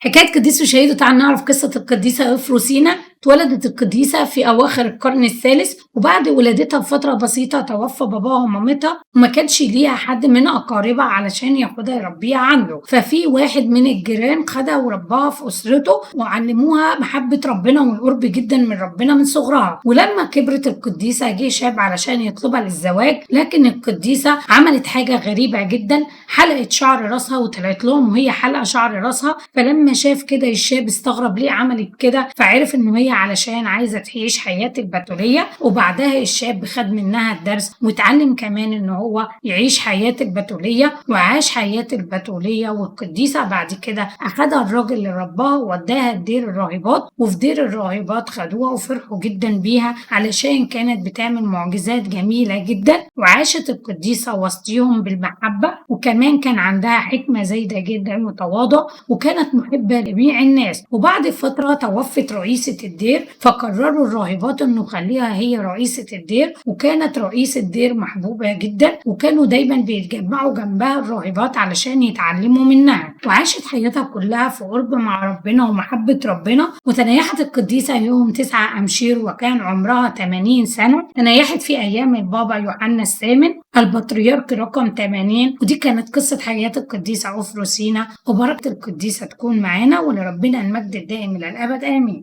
حكاية قديس وشهيد، وتعالَ نعرف قصة القديسة إفروسينا. اتولدت القديسة في أواخر القرن الثالث، وبعد ولادتها بفترة بسيطة توفى باباها ومامتها، وما كانش ليها حد من أقاربها علشان ياخدها يربيها عنده، ففي واحد من الجيران خدها ورباها في أسرته وعلموها محبة ربنا والقرب جدا من ربنا من صغرها. ولما كبرت القديسة جه شاب علشان يطلبها للزواج، لكن القديسة عملت حاجة غريبة جدا، حلقت شعر راسها وطلعت لهم وهي حلقة شعر راسها. فلما شاف كده الشاب استغرب ليه عملت كده، فعرف ان هي علشان عايزة تعيش حياة البتولية. وبعدها الشاب خد منها الدرس واتعلم كمان ان هو يعيش حياة البتولية، وعاش حياة البتولية. والقديسة بعد كده اخدها الراجل اللي رباها ووداها دير الراهبات، وفي دير الراهبات خدوها وفرحوا جدا بيها علشان كانت بتعمل معجزات جميلة جدا. وعاشت القديسة وسطيهم بالمحبة، وكمان كان عندها حكمة زايدة جدا وتواضع، وكانت محبة لجميع الناس. وبعد فترة توفت رئيسة الدير، فقرروا الراهبات انه خليها هي رئيسة الدير. وكانت رئيسة الدير محبوبة جدا، وكانوا دايما بيتجمعوا جنبها الراهبات علشان يتعلموا منها. وعاشت حياتها كلها في قرب مع ربنا ومحبة ربنا. وتنيحت القديسة يوم 9 أمشير وكان عمرها 80 سنة. تنيحت في أيام البابا يوحنا الثامن البطريرك رقم 80. ودي كانت قصة حياة القديسة أفروسينا، وبركة القديسة تكون معانا، ولربنا المجد الدائم إلى الأبد آمين.